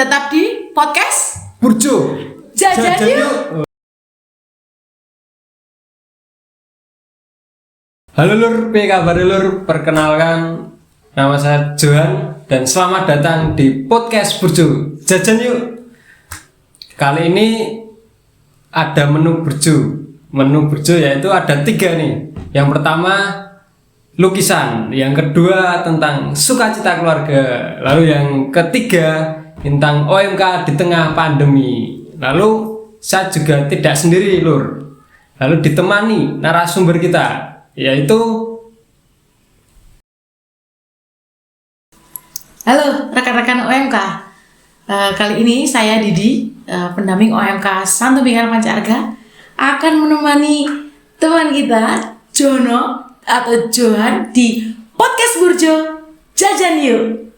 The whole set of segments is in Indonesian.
Tetap di podcast Burjo. Jajan Yuk. Halo Lur, apa kabar Lur? Perkenalkan, nama saya Johan dan selamat datang di podcast Burjo Jajan Yuk. Kali ini ada menu burjo. Menu burjo yaitu ada 3 nih. Yang pertama lukisan, yang kedua tentang sukacita keluarga, lalu yang ketiga tentang OMK di tengah pandemi. Lalu saya juga tidak sendiri Lur, lalu ditemani narasumber kita yaitu Halo rekan-rekan OMK. Kali ini saya Didi, pendamping OMK Santo Mikael Pancarga, akan menemani teman kita Jono atau Johan di podcast Burjo Jajan Yuk.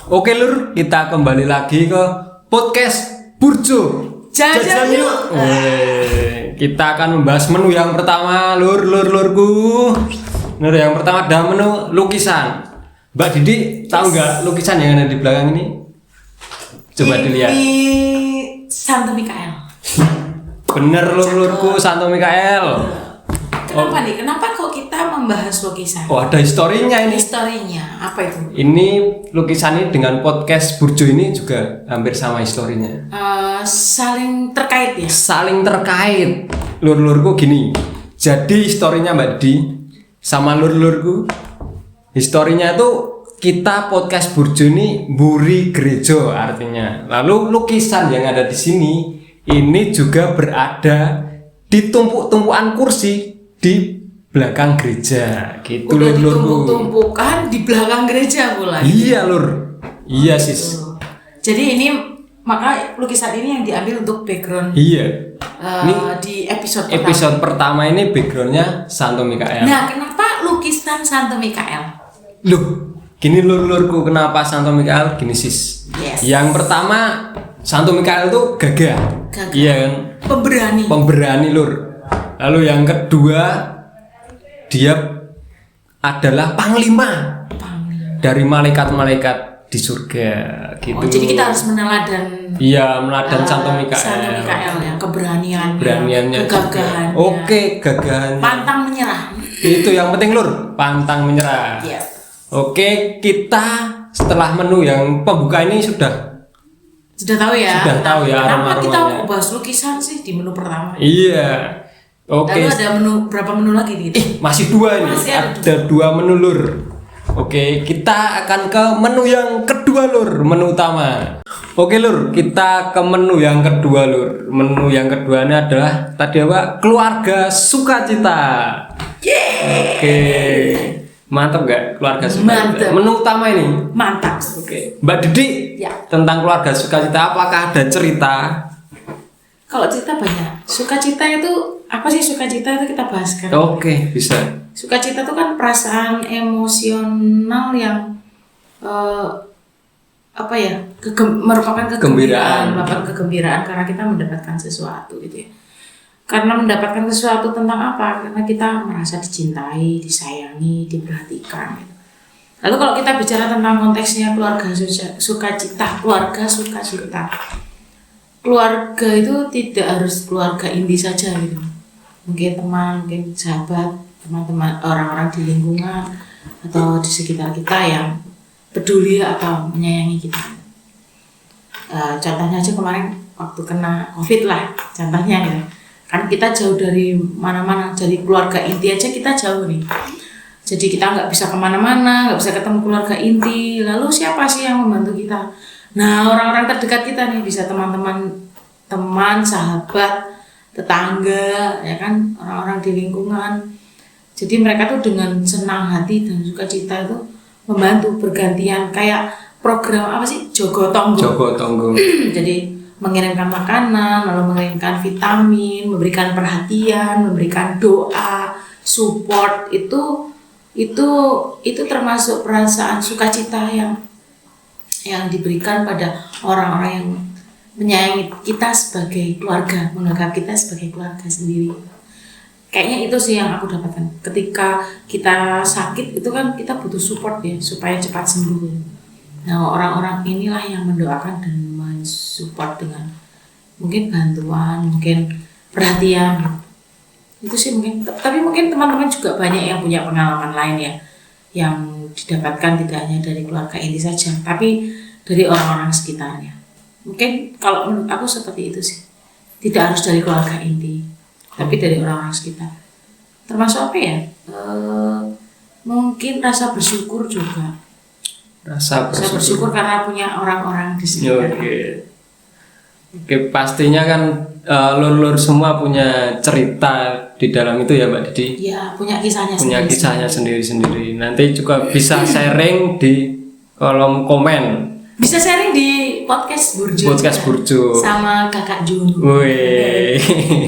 Oke Lur, kita kembali lagi ke podcast Burjo Jajan Yuk. Kita akan membahas menu yang pertama Lurku. Menu yang pertama ada menu lukisan. Mbak Didi tahu nggak lukisan yang ada di belakang ini? Coba dilihat. Ini Santo Mikael. Bener Lurku, Santo Mikael. Kenapa nih? Kenapa kok kita membahas lukisan? Oh, ada historinya ini. Historinya apa itu? Ini lukisan ini dengan podcast Burjo ini juga hampir sama historinya. Saling terkait ya? Saling terkait. Lurku gini. Jadi historinya Mbak Didi sama lurku. Historinya itu kita podcast Burjo ini buri gereja artinya. Lalu lukisan yang ada di sini ini juga berada di tumpuk-tumpukan kursi di belakang gereja gitu. Udah Lurku. ditumpuk-tumpukan di belakang gereja pula. Iya Lur. Iya sis. Jadi ini maka lukisan ini yang diambil untuk background. Iya. Di episode pertama ini backgroundnya Santo Mikael. Nah, kenapa lukisan Santo Mikael? Loh, gini lurku, kenapa Santo Mikael? Gini sis. Yes. Yang pertama Santo Mikael tuh gagah. Iya kan? Pemberani Lur. Lalu yang kedua dia adalah panglima dari malaikat-malaikat di surga gitu. Oh, jadi kita harus meneladan. Iya, meneladan Santo Mikael. Santo Mikael ya, keberaniannya. kegagahannya. Oke, gagahannya. Pantang menyerah. Itu yang penting Lur, pantang menyerah. Iya. Oke, kita setelah menu yang pembuka ini sudah tahu ya. Sudah tahu ya Kenapa kita aroma-aromanya. bahas lukisan sih di menu pertama? Iya. Oke. Lalu ada berapa menu lagi gitu? Masih 2 ini. Masih ada 2 menu Lur. Oke, kita akan ke menu yang kedua Lur, menu utama. Oke Lur, kita ke menu yang kedua Lur. Menu yang kedua ini adalah tadi apa? Keluarga sukacita. Oke. Mantap gak keluarga sukacita? Mantap. Menu utama ini. Mantap. Oke. Mbak Didi, Ya. tentang keluarga sukacita apakah ada cerita? Kalau cerita banyak. Sukacita itu apa sih? Sukacita itu kita bahas kan. Oke, bisa. Sukacita itu kan perasaan emosional yang merupakan kegembiraan, merupakan kegembiraan karena kita mendapatkan sesuatu gitu ya. Karena mendapatkan sesuatu tentang apa? Karena kita merasa dicintai, disayangi, diperhatikan gitu. Lalu kalau kita bicara tentang konteksnya keluarga sukacita, keluarga itu tidak harus keluarga inti saja gitu. Mungkin teman, mungkin sahabat, teman-teman, orang-orang di lingkungan atau di sekitar kita yang peduli atau menyayangi kita. Contohnya aja kemarin waktu kena COVID lah, contohnya ya. Kan kita jauh dari mana-mana, dari keluarga inti aja kita jauh nih. Jadi kita nggak bisa kemana-mana, nggak bisa ketemu keluarga inti. Lalu siapa sih yang membantu kita? Nah, orang-orang terdekat kita nih, bisa teman-teman, sahabat, tetangga, ya kan, orang-orang di lingkungan. Jadi mereka tuh dengan senang hati dan sukacita itu membantu bergantian kayak program apa sih? Jogo Tonggo. Jadi mengirimkan makanan, lalu mengirimkan vitamin, memberikan perhatian, memberikan doa, support itu termasuk perasaan sukacita yang diberikan pada orang-orang yang menyayangi kita sebagai keluarga, menganggap kita sebagai keluarga sendiri. Kayaknya itu sih yang aku dapatkan. Ketika kita sakit itu kan kita butuh support ya supaya cepat sembuh. Nah, orang-orang inilah yang mendoakan dan support dengan mungkin bantuan, mungkin perhatian. Itu sih mungkin. Tapi mungkin teman-teman juga banyak yang punya pengalaman lain ya, yang didapatkan tidak hanya dari keluarga inti saja, tapi dari orang-orang sekitarnya. Mungkin kalau menurut aku seperti itu sih. Tidak harus dari keluarga inti, tapi dari orang-orang sekitar. Termasuk apa ya? Mungkin rasa bersyukur juga. Rasa bersyukur karena punya orang-orang di sekitar. Oke, pastinya kan lur-lur semua punya cerita di dalam itu ya Mbak Didi. Iya, punya kisahnya sendiri-sendiri. Nanti juga bisa sharing di kolom komen. Bisa sharing di podcast Burjo. Sama Kakak Jun. Wih.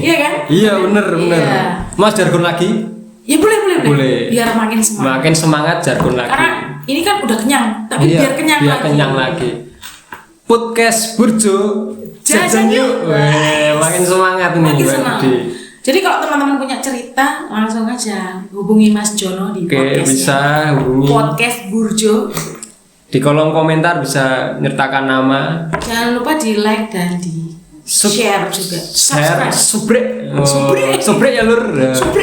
Iya kan? Iya bener. Iya. Mas jargon lagi? Ya boleh. Biar makin semangat. Makin semangat jargon lagi. Karena ini kan udah kenyang, tapi biar kenyang lagi. Podcast Burjo. Jajan yuk. Makin semangat nih Mbak Didi. Jadi kalau teman-teman punya cerita langsung aja hubungi Mas Jono di podcast. Oke, bisa hubungi Podcast Burjo. Di kolom komentar bisa nyertakan nama. Jangan lupa di like dan di share juga. Subrek ya lur.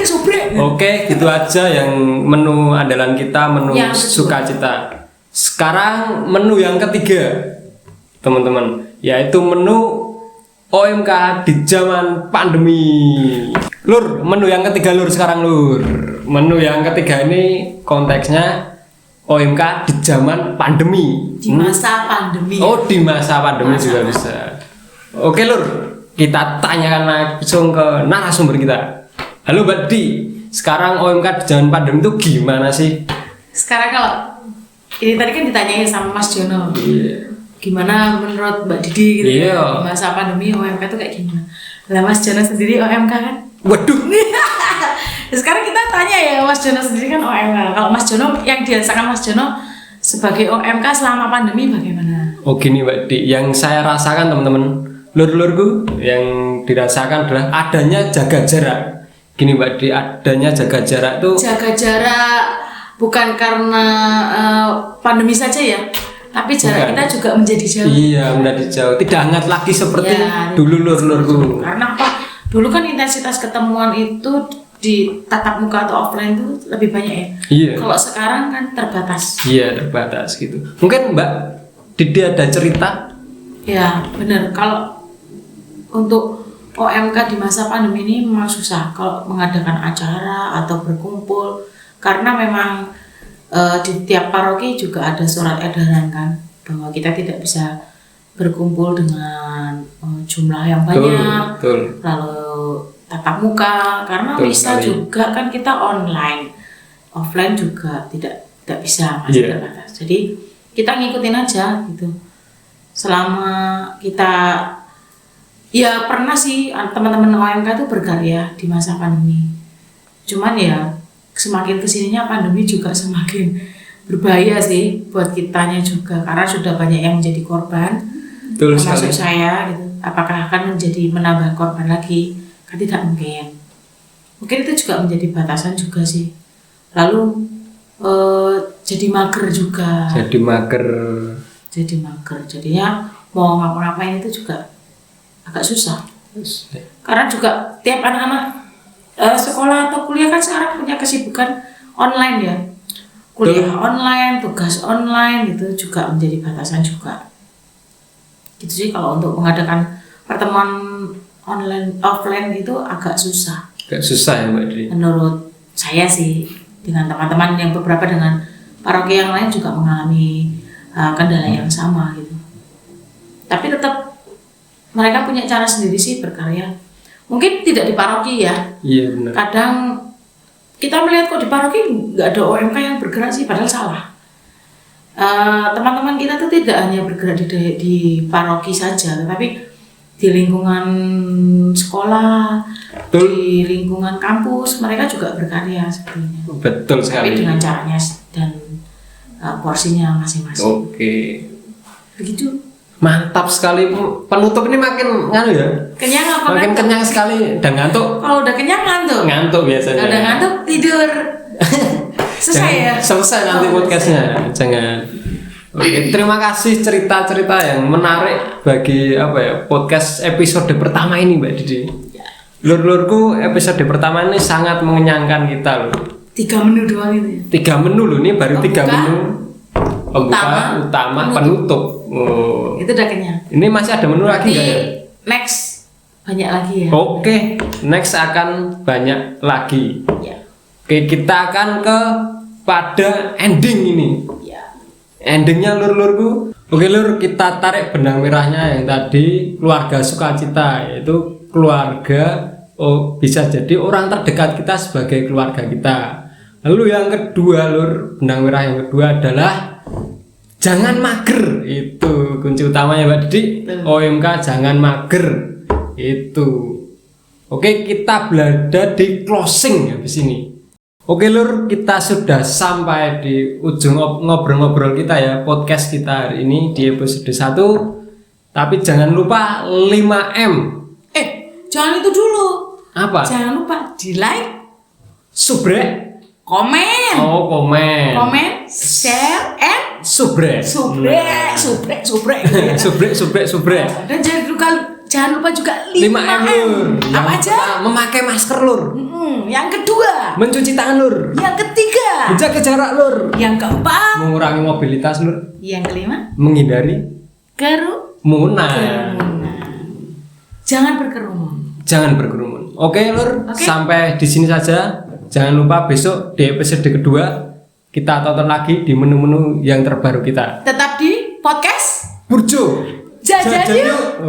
Subrek. Oke, gitu aja yang menu andalan kita, menu sukacita. Sekarang menu yang ketiga, teman-teman, yaitu menu OMK di zaman pandemi. Lur, menu yang ketiga lur sekarang lur. Menu yang ketiga ini konteksnya OMK di zaman pandemi. Di masa pandemi. Oh, di masa pandemi juga bisa. Oke lur, kita tanyakan langsung ke narasumber kita. Halo Mbak Di, sekarang OMK di zaman pandemi itu gimana sih? Sekarang kalau ini tadi kan ditanyain sama Mas Jono. Iya. Gimana menurut Mbak Didi gitu ya, di masa pandemi OMK itu kayak gimana? Lah Mas Jono sendiri OMK kan? Waduh. Sekarang kita tanya ya, Mas Jono sendiri kan OMK. Kalau Mas Jono, yang dirasakan Mas Jono sebagai OMK selama pandemi bagaimana? Oh gini Mbak Di, yang saya rasakan teman-teman, lur-lurku yang dirasakan adalah adanya jaga jarak. Gini Mbak Di, adanya jaga jarak tuh. Jaga jarak bukan karena pandemi saja ya, tapi jarak kita juga menjadi jauh. Iya, menjadi jauh. Tidak hangat lagi seperti dulu lur-lurku. Karena apa? Dulu kan intensitas ketemuan itu di tatap muka atau offline itu lebih banyak ya. Iya. Kalau sekarang kan terbatas. Iya, terbatas gitu. Mungkin Mbak Didi ada cerita? Ya, benar. Kalau untuk OMK di masa pandemi ini memang susah kalau mengadakan acara atau berkumpul, karena memang di tiap paroki juga ada surat edaran kan bahwa kita tidak bisa berkumpul dengan jumlah yang banyak. Betul. Lalu tatap muka, karena bisa juga kan kita online, offline juga tidak bisa, masih terbatas. Jadi kita ngikutin aja gitu. Selama kita ya pernah sih teman-teman OMK itu berkarya di masa pandemi. Cuman ya semakin kesininya pandemi juga semakin berbahaya sih buat kitanya juga, karena sudah banyak yang menjadi korban. Betul termasuk sekali. Saya gitu. Apakah akan menambah korban lagi? Tidak mungkin. Mungkin itu juga menjadi batasan juga sih. Lalu jadi mager juga. Jadinya mau ngapa-ngapain itu juga agak susah. Karena juga tiap anak-anak sekolah atau kuliah kan sekarang punya kesibukan online ya. Kuliah online, tugas online gitu juga menjadi batasan juga. Gitu sih kalau untuk mengadakan pertemuan online offline itu agak susah. Agak susah ya Mbak Dri. Menurut saya sih, dengan teman-teman yang beberapa dengan paroki yang lain juga mengalami kendala yang sama gitu. Tapi tetap mereka punya cara sendiri sih berkarya. Mungkin tidak di paroki ya. Iya benar. Kadang kita melihat kok di paroki nggak ada OMK yang bergerak sih, padahal salah. Teman-teman kita tuh tidak hanya bergerak di paroki saja, tetapi di lingkungan sekolah, di lingkungan kampus, mereka juga berkarya sebenarnya. Betul sekali. Tapi dengan caranya dan porsinya masing-masing. Oke. Begitu. Mantap sekali. Penutup ini makin nganu ya. Kenyang apa? Makin kenyang sekali dan ngantuk. Kalau udah kenyang ngantuk. Ngantuk biasanya. Kalau udah ngantuk tidur. Selesai ya. Selesai nanti podcastnya. Jangan. Oke, terima kasih cerita-cerita yang menarik bagi podcast episode pertama ini Mbak Didi. Lur-lurku, episode pertama ini sangat mengenyangkan kita loh. 3 menu doang itu ya? 3 menu loh, ini baru 3 menu. Pembuka, utama, penutup. Oh. Itu udah kenyang. Ini masih ada menu lagi nggak ya? Next banyak lagi ya. Oke, next akan banyak lagi. Ya. Oke, kita akan pada ending ini. Ya. Endingnya lur-lurku. Oke lur, kita tarik benang merahnya yang tadi keluarga sukacita, yaitu keluarga bisa jadi orang terdekat kita sebagai keluarga kita. Lalu yang kedua lur, benang merah yang kedua adalah jangan mager. Itu kunci utamanya Mbak Didi. OMK jangan mager. Itu. Oke, kita berada di closing habis ini. Oke lur, kita sudah sampai di ujung ngobrol-ngobrol kita ya, podcast kita hari ini di episode 1. Tapi jangan lupa 5M. Jangan itu dulu. Apa? Jangan lupa di like, Subrek. komen. Oh, komen. Komen, share, and Subrek. subrek. Subrek. Dan jangan lupa juga 5M lur. Apa aja? Memakai masker lur. Yang kedua, Mencuci tangan lur. yang ketiga, Menjaga jarak lur. yang keempat, Mengurangi mobilitas lur. yang kelima, Menghindari kerumunan. Jangan berkerumun. Jangan berkerumun. Oke lur, Oke. sampai di sini saja. Jangan lupa besok di episode kedua kita tonton lagi di menu-menu yang terbaru kita. Tetap di podcast Burjo. Jajan Yuk.